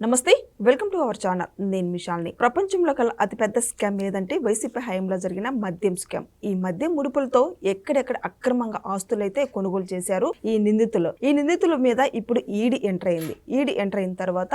నమస్తే, welcome to our channel. నేను మిషాల్ని. ప్రపంచంలో కల అతిపెద్ద స్కామ్ ఏదంటే వైసీపీ హయాంలో జరిగిన మద్యం స్కామ్. ఈ మద్యం ముడుపులతో ఎక్కడెక్కడ అక్రమంగా ఆస్తులైతే కొనుగోలు చేశారు ఈ నిందితుల మీద ఇప్పుడు ఈడీ ఎంటర్ అయింది. ఈడీ ఎంటర్ అయిన తర్వాత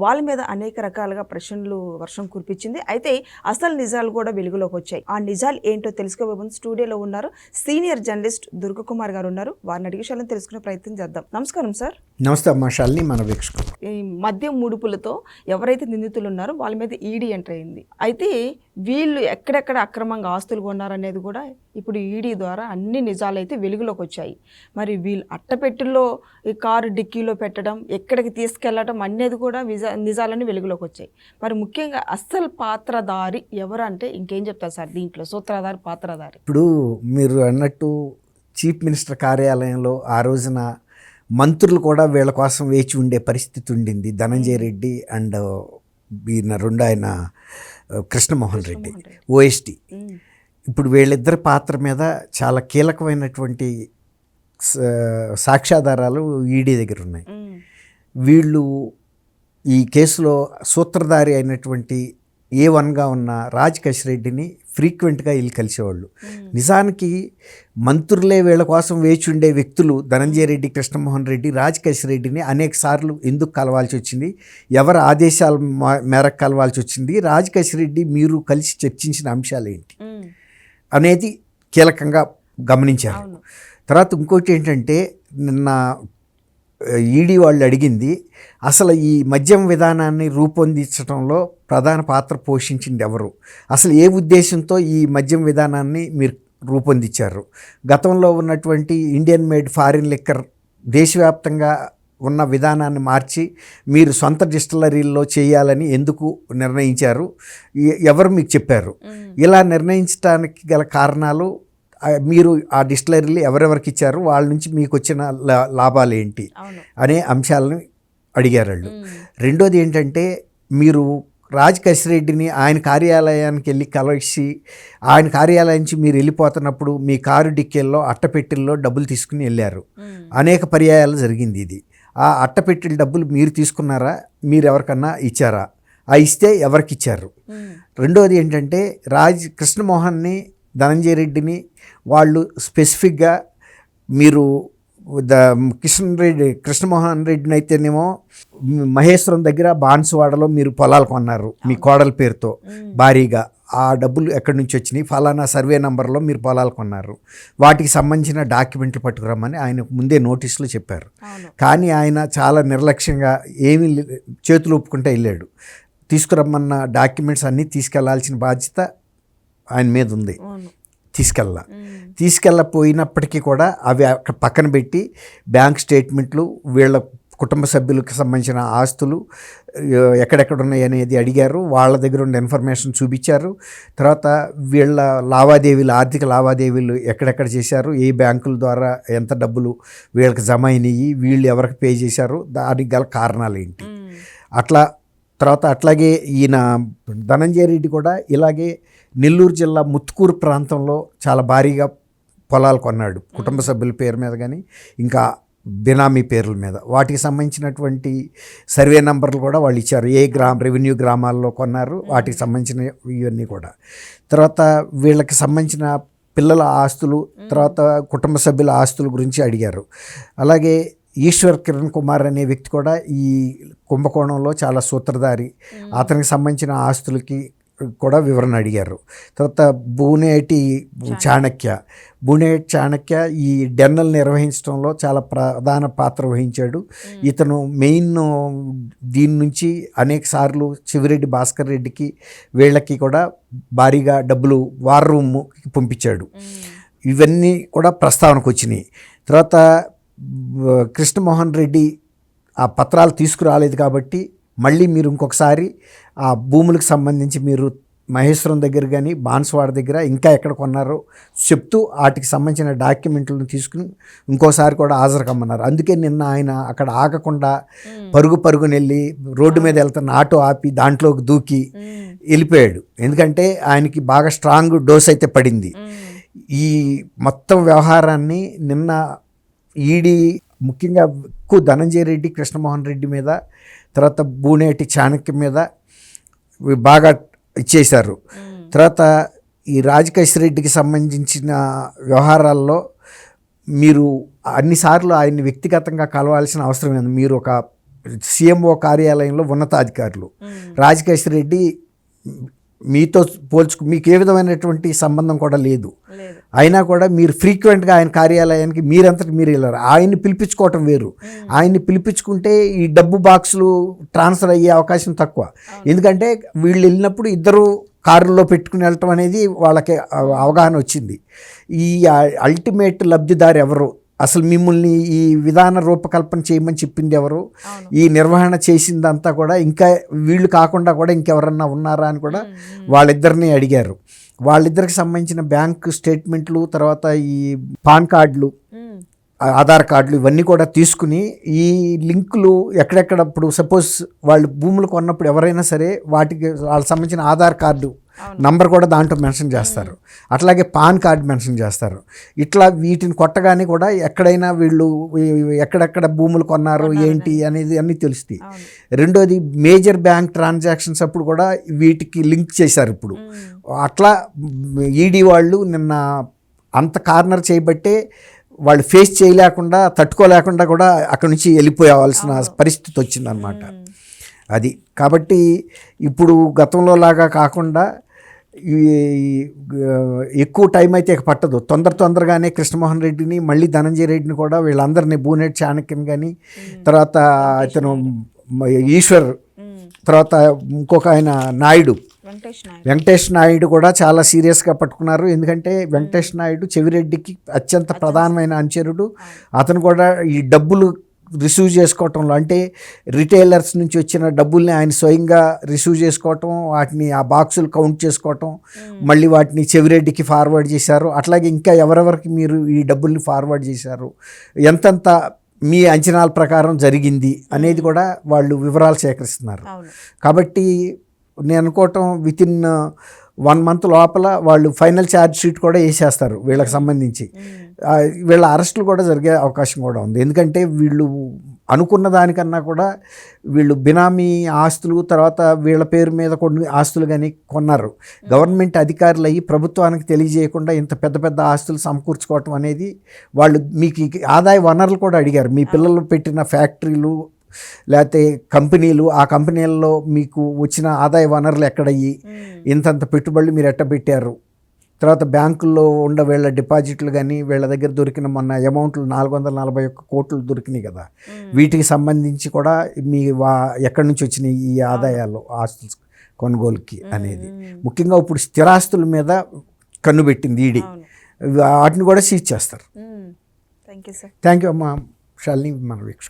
వాళ్ళ మీద అనేక రకాలుగా ప్రశ్నలు వర్షం కురిపించింది. అయితే అసలు నిజాలు కూడా వెలుగులోకి వచ్చాయి. ఆ నిజాలు ఏంటో తెలుసుకోబోతుంది. స్టూడియోలో ఉన్నారు సీనియర్ జర్నలిస్ట్ దుర్గకుమార్ గారు ఉన్నారు. వారిని అడిగి తెలుసుకునే ప్రయత్నం చేద్దాం. నమస్కారం సార్. నమస్తే అమ్మా శాలిని, మన వీక్షకులు. ఈ మద్యం ముడుపులతో ఎవరైతే నిందితులు ఉన్నారో వాళ్ళ మీద ఈడీ ఎంటర్ అయింది. అయితే వీళ్ళు ఎక్కడెక్కడ అక్రమంగా ఆస్తులు కొన్నారనేది కూడా ఇప్పుడు ఈడీ ద్వారా అన్ని నిజాలు అయితే వెలుగులోకి వచ్చాయి. మరి వీళ్ళు అట్టపెట్టుల్లో ఈ కారు డిక్కీలో పెట్టడం, ఎక్కడికి తీసుకెళ్లడం అనేది కూడా నిజాలన్నీ వెలుగులోకి వచ్చాయి. మరి ముఖ్యంగా అస్సలు పాత్రధారి ఎవరంటే ఇంకేం చెప్తారు సార్ దీంట్లో? సూత్రధారి, పాత్రధారి. ఇప్పుడు మీరు అన్నట్టు చీఫ్ మినిస్టర్ కార్యాలయంలో ఆ రోజున మంత్రులు కూడా వీళ్ళ కోసం వేచి ఉండే పరిస్థితి ఉండింది. ధనంజయ రెడ్డి అండ్ రెండు ఆయన కృష్ణమోహన్ రెడ్డి ఓఎస్టీ. ఇప్పుడు వీళ్ళిద్దరి పాత్ర మీద చాలా కీలకమైనటువంటి సాక్ష్యాధారాలు ఈడీ దగ్గర ఉన్నాయి. వీళ్ళు ఈ కేసులో సూత్రధారి అయినటువంటి A1గా ఉన్న రాజ్ కశిరెడ్డిని ఫ్రీక్వెంట్గా వీళ్ళు కలిసేవాళ్ళు. నిజానికి మంత్రులే వీళ్ళ కోసం వేచి ఉండే వ్యక్తులు ధనంజయ రెడ్డి, కృష్ణమోహన్ రెడ్డి, రాజ్ కశిరెడ్డిని అనేక సార్లు ఎందుకు కలవాల్సి వచ్చింది, ఎవరి ఆదేశాల మేరకు కలవాల్సి వచ్చింది, రాజ్ కశిరెడ్డి మీరు కలిసి చర్చించిన అంశాలు ఏంటి అనేది కీలకంగా గమనించారు. తర్వాత ఇంకోటి ఏంటంటే, నిన్న ఈడీ వాళ్ళు అడిగింది అసలు ఈ మద్యం విధానాన్ని రూపొందించడంలో ప్రధాన పాత్ర పోషించింది ఎవరు, అసలు ఏ ఉద్దేశంతో ఈ మద్యం విధానాన్ని మీరు రూపొందించారు, గతంలో ఉన్నటువంటి ఇండియన్ మేడ్ ఫారిన్ లిక్కర్ దేశవ్యాప్తంగా ఉన్న విధానాన్ని మార్చి మీరు సొంత డిస్టిలరీల్లో చేయాలని ఎందుకు నిర్ణయించారు, ఎవరు మీకు చెప్పారు, ఇలా నిర్ణయించడానికి గల కారణాలు, మీరు ఆ డిస్టిలరీలు ఎవరెవరికి ఇచ్చారు, వాళ్ళ నుంచి మీకు వచ్చిన లాభాలు ఏంటి అనే అంశాలను అడిగారు వాళ్ళు. రెండోది ఏంటంటే, మీరు రాజ్ కశిరెడ్డిని ఆయన కార్యాలయానికి వెళ్ళి కలిసి ఆయన కార్యాలయం నుంచి మీరు వెళ్ళిపోతున్నప్పుడు మీ కారు డిక్కీల్లో అట్టపెట్టెల్లో డబ్బులు తీసుకుని వెళ్ళారు. అనేక పర్యాయాలు జరిగింది ఇది. ఆ అట్టపెట్టెల డబ్బులు మీరు తీసుకున్నారా, మీరు ఎవరికన్నా ఇచ్చారా, ఆ ఇస్తే ఎవరికి ఇచ్చారు. రెండోది ఏంటంటే, కృష్ణమోహన్ని, ధనంజయ రెడ్డిని వాళ్ళు స్పెసిఫిక్గా మీరు కృష్ణమోహన్ రెడ్డిని అయితేనేమో మహేశ్వరం దగ్గర బాన్సువాడలో మీరు పొలాలు కొన్నారు మీ కోడల పేరుతో భారీగా. ఆ డబ్బులు ఎక్కడి నుంచి వచ్చినాయి, ఫలానా సర్వే నెంబర్లో మీరు పొలాలు కొన్నారు, వాటికి సంబంధించిన డాక్యుమెంట్లు పట్టుకురమ్మని ఆయన ముందే నోటీసులు చెప్పారు. కానీ ఆయన చాలా నిర్లక్ష్యంగా ఏమీ చేతులు ఒప్పుకుంటే వెళ్ళాడు. తీసుకురమ్మన్న డాక్యుమెంట్స్ అన్నీ తీసుకెళ్లాల్సిన బాధ్యత ఆయన మీద ఉంది. తీసుకెళ్ళపోయినప్పటికీ కూడా అవి అక్కడ పక్కన పెట్టి బ్యాంక్ స్టేట్మెంట్లు, వీళ్ళ కుటుంబ సభ్యులకు సంబంధించిన ఆస్తులు ఎక్కడెక్కడ ఉన్నాయి అనేది అడిగారు. వాళ్ళ దగ్గర ఉన్న ఇన్ఫర్మేషన్ చూపించారు. తర్వాత వీళ్ళ లావాదేవీలు, ఆర్థిక లావాదేవీలు ఎక్కడెక్కడ చేశారు, ఏ బ్యాంకుల ద్వారా ఎంత డబ్బులు వీళ్ళకి జమ అయినాయి, వీళ్ళు ఎవరికి పే చేశారు, దానికి గల కారణాలు ఏంటి, అట్లాగే ఈయన ధనంజయ రెడ్డి కూడా ఇలాగే నెల్లూరు జిల్లా ముత్తుకూరు ప్రాంతంలో చాలా భారీగా పొలాలు కొన్నాడు, కుటుంబ సభ్యుల పేరు మీద కానీ ఇంకా బినామీ పేర్ల మీద. వాటికి సంబంధించినటువంటి సర్వే నంబర్లు కూడా వాళ్ళు ఇచ్చారు, ఏ రెవెన్యూ గ్రామాల్లో కొన్నారు, వాటికి సంబంధించిన ఇవన్నీ కూడా. తర్వాత వీళ్ళకి సంబంధించిన పిల్లల ఆస్తులు, తర్వాత కుటుంబ సభ్యుల ఆస్తుల గురించి అడిగారు. అలాగే ఈశ్వర్ కిరణ్ కుమార్ అనే వ్యక్తి కూడా ఈ కుంభకోణంలో చాలా సూత్రధారి, అతనికి సంబంధించిన ఆస్తులకి కూడా వివరణ అడిగారు. తర్వాత బూనేటి చాణక్య ఈ డెన్నల్ నిర్వహించడంలో చాలా ప్రధాన పాత్ర వహించాడు. ఇతను మెయిన్ దీని నుంచి అనేక సార్లు చివిరెడ్డి భాస్కర్ రెడ్డికి వీళ్ళకి కూడా భారీగా డబ్బులు వార్ రూమ్కి పంపించాడు. ఇవన్నీ కూడా ప్రస్తావనకు వచ్చినాయి. తర్వాత కృష్ణమోహన్ రెడ్డి ఆ పత్రాలు తీసుకురాలేదు కాబట్టి మళ్ళీ మీరు ఇంకొకసారి ఆ భూములకు సంబంధించి మీరు మహేశ్వరం దగ్గర కానీ బాన్సువాడ దగ్గర ఇంకా ఎక్కడ కొన్నారో చెప్తూ వాటికి సంబంధించిన డాక్యుమెంట్లను తీసుకుని ఇంకోసారి కూడా హాజరు కమ్మన్నారు. అందుకే నిన్న ఆయన అక్కడ ఆగకుండా పరుగునెళ్ళి రోడ్డు మీద వెళ్తున్న ఆటో ఆపి దాంట్లోకి దూకి వెళ్ళిపోయాడు. ఎందుకంటే ఆయనకి బాగా స్ట్రాంగ్ డోస్ అయితే పడింది. ఈ మొత్తం వ్యవహారాన్ని నిన్న ఈడీ ముఖ్యంగా ఎక్కువ ధనంజయ రెడ్డి, కృష్ణమోహన్ రెడ్డి మీద, తర్వాత బూనేటి చాణక్య మీద బాగా ఇచ్చేశారు. తర్వాత ఈ రాజకేశ్వర రెడ్డికి సంబంధించిన వ్యవహారాల్లో మీరు అన్నిసార్లు ఆయన్ని వ్యక్తిగతంగా కలవాల్సిన అవసరం లేదు. మీరు ఒక సీఎంఓ కార్యాలయంలో ఉన్నతాధికారులు. రాజకేశ్వర రెడ్డి మీతో మీకు ఏ విధమైనటువంటి సంబంధం కూడా లేదు. అయినా కూడా మీరు ఫ్రీక్వెంట్గా ఆయన కార్యాలయానికి మీరంతటి మీరు వెళ్ళారు. ఆయన్ని పిలిపించుకోవటం వేరు. ఆయన్ని పిలిపించుకుంటే ఈ డబ్బు బాక్సులు ట్రాన్స్ఫర్ అయ్యే అవకాశం తక్కువ. ఎందుకంటే వీళ్ళు వెళ్ళినప్పుడు ఇద్దరు కారుల్లో పెట్టుకుని వెళ్ళటం అనేది వాళ్ళకి అవగాహన వచ్చింది. ఈ అల్టిమేట్ లబ్ధిదారు ఎవరు, అసలు మిమ్మల్ని ఈ విధాన రూపకల్పన చేయమని చెప్పింది ఎవరు, ఈ నిర్వహణ చేసిందంతా కూడా ఇంకా వీళ్ళు కాకుండా కూడా ఇంకెవరన్నా ఉన్నారా అని కూడా వాళ్ళిద్దరిని అడిగారు. వాళ్ళిద్దరికి సంబంధించిన బ్యాంక్ స్టేట్మెంట్లు, తర్వాత ఈ పాన్ కార్డులు, ఆధార్ కార్డులు ఇవన్నీ కూడా తీసుకుని ఈ లింకులు ఎక్కడెక్కడ, ఇప్పుడు సపోజ్ వాళ్ళు భూములు కొన్నప్పుడు ఎవరైనా సరే వాటికి వాళ్ళకి సంబంధించిన ఆధార్ కార్డు నంబర్ కూడా దాంట్లో మెన్షన్ చేస్తారు. అట్లాగే పాన్ కార్డు మెన్షన్ చేస్తారు. ఇట్లా వీటిని కొట్టగానే కూడా ఎక్కడైనా వీళ్ళు ఎక్కడెక్కడ భూములు కొన్నారు ఏంటి అనేది అన్నీ తెలుస్తాయి. రెండోది మేజర్ బ్యాంక్ ట్రాన్సాక్షన్స్ అప్పుడు కూడా వీటికి లింక్ చేశారు. ఇప్పుడు అట్లా ఈడీ వాళ్ళు నిన్న అంత కార్నర్ చేయబట్టే వాళ్ళు ఫేస్ చేయలేకుండా, తట్టుకోలేకుండా కూడా అక్కడి నుంచి వెళ్ళిపోవాల్సిన పరిస్థితి వచ్చిందనమాట. అది కాబట్టి ఇప్పుడు గతంలో లాగా కాకుండా ఎక్కువ టైం అయితే పట్టదు. తొందరగానే కృష్ణమోహన్ రెడ్డిని, మళ్ళీ ధనంజయ రెడ్డిని కూడా వీళ్ళందరినీ, బూనేటి చాణక్యని కానీ, తర్వాత ఇతను ఈశ్వర్, తర్వాత ఇంకొక ఆయన నాయుడు, వెంకటేష్ నాయుడు కూడా చాలా సీరియస్గా పట్టుకున్నారు. ఎందుకంటే వెంకటేష్ నాయుడు చెవిరెడ్డికి అత్యంత ప్రధానమైన అనుచరుడు. అతను కూడా ఈ డబ్బులు రిసీవ్ చేసుకోవటంలో, అంటే రిటైలర్స్ నుంచి వచ్చిన డబ్బుల్ని ఆయన స్వయంగా రిసీవ్ చేసుకోవటం, వాటిని ఆ బాక్సులు కౌంట్ చేసుకోవటం, మళ్ళీ వాటిని చెవిరెడ్డికి ఫార్వర్డ్ చేశారు. అట్లాగే ఇంకా ఎవరెవరికి మీరు ఈ డబ్బుల్ని ఫార్వర్డ్ చేశారు, ఎంతంత మీ అంచనాల ప్రకారం జరిగింది అనేది కూడా వాళ్ళు వివరాలు సేకరిస్తున్నారు. కాబట్టి నేను అనుకోవటం వితిన్ 1 month లోపల వాళ్ళు ఫైనల్ ఛార్జ్ షీట్ కూడా వేసేస్తారు వీళ్ళకి సంబంధించి. వీళ్ళ అరెస్టులు కూడా జరిగే అవకాశం కూడా ఉంది. ఎందుకంటే వీళ్ళు అనుకున్న దానికన్నా కూడా వీళ్ళు బినామీ ఆస్తులు, తర్వాత వీళ్ళ పేరు మీద కొన్ని ఆస్తులు కానీ కొన్నారు. గవర్నమెంట్ అధికారులు అయ్యి ప్రభుత్వానికి తెలియజేయకుండా ఇంత పెద్ద పెద్ద ఆస్తులు సమకూర్చుకోవటం అనేది, వాళ్ళు మీకు ఆదాయ వనరులు కూడా అడిగారు. మీ పిల్లలు పెట్టిన ఫ్యాక్టరీలు లేకపోతే కంపెనీలు, ఆ కంపెనీలలో మీకు వచ్చిన ఆదాయ వనరులు ఎక్కడయ్యి, ఇంతంత పెట్టుబడులు మీరు ఎట్టబెట్టారు, తర్వాత బ్యాంకుల్లో ఉన్న వీళ్ళ డిపాజిట్లు కానీ, వీళ్ళ దగ్గర దొరికిన మొన్న అమౌంట్లు 441 కోట్లు దొరికినాయి కదా, వీటికి సంబంధించి కూడా మీ ఎక్కడి నుంచి వచ్చినాయి ఈ ఆదాయాలు, ఆస్తులు కొనుగోలుకి అనేది. ముఖ్యంగా ఇప్పుడు స్థిరాస్తుల మీద కన్ను పెట్టింది ఈడీ. వాటిని కూడా సీజ్ చేస్తారు. Thank you sir. Thank you అమ్మా శాలిని, మన వీక్ష.